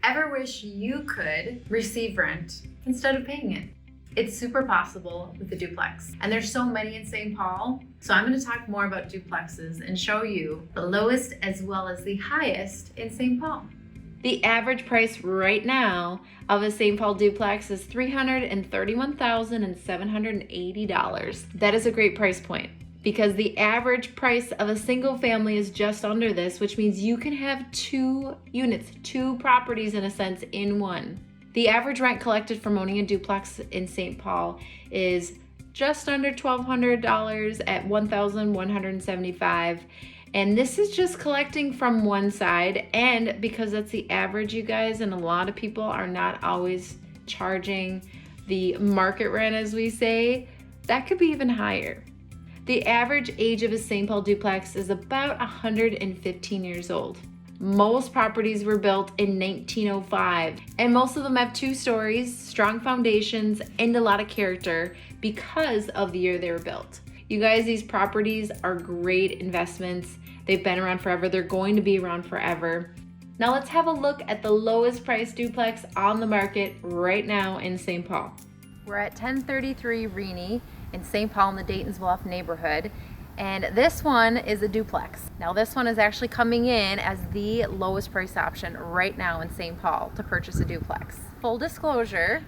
Ever wish you could receive rent instead of paying it? It's super possible with the duplex, and there's so many in St. Paul. So I'm going to talk more about duplexes and show you the lowest as well as the highest in St. Paul. The average price right now of a St. Paul duplex is $331,780. That is a great price point because the average price of a single family is just under this, which means you can have 2 units, 2 properties in a sense in one. The average rent collected from owning a duplex in St. Paul is just under $1,200 at $1,175. And this is just collecting from one side. And because that's the average, you guys, and a lot of people are not always charging the market rent, as we say, that could be even higher. The average age of a St. Paul duplex is about 115 years old. Most properties were built in 1905, and most of them have 2 stories, strong foundations, and a lot of character because of the year they were built. You guys, these properties are great investments. They've been around forever. They're going to be around forever. Now let's have a look at the lowest price duplex on the market right now in St. Paul. We're at 1033 Rennie in St. Paul in the Dayton's Bluff neighborhood. And this one is a duplex. Now this one is actually coming in as the lowest price option right now in St. Paul to purchase a duplex. Full disclosure,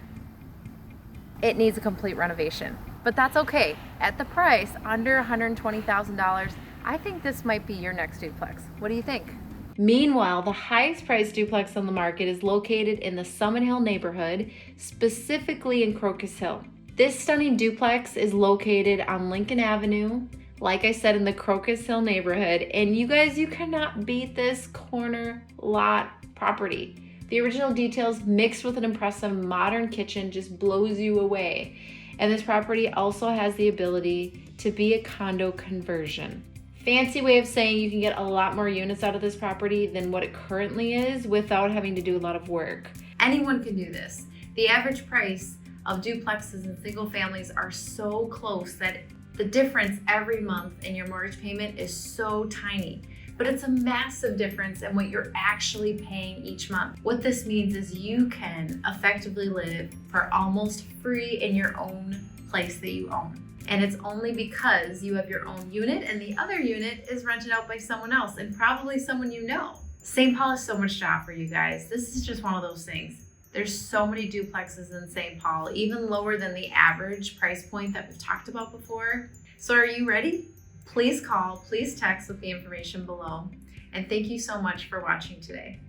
it needs a complete renovation, but that's okay. At the price under $120,000, I think this might be your next duplex. What do you think? Meanwhile, the highest priced duplex on the market is located in the Summit Hill neighborhood, specifically in Crocus Hill. This stunning duplex is located on Lincoln Avenue, like I said, in the Crocus Hill neighborhood. And you guys, you cannot beat this corner lot property. The original details mixed with an impressive modern kitchen just blows you away. And this property also has the ability to be a condo conversion. Fancy way of saying you can get a lot more units out of this property than what it currently is without having to do a lot of work. Anyone can do this. The average price of duplexes and single families are so close that the difference every month in your mortgage payment is so tiny, but it's a massive difference in what you're actually paying each month. What this means is you can effectively live for almost free in your own place that you own. And it's only because you have your own unit and the other unit is rented out by someone else and probably someone you know. St. Paul has so much to offer, you guys. This is just one of those things. There's so many duplexes in St. Paul, even lower than the average price point that we've talked about before. So are you ready? Please call, please text with the information below. And thank you so much for watching today.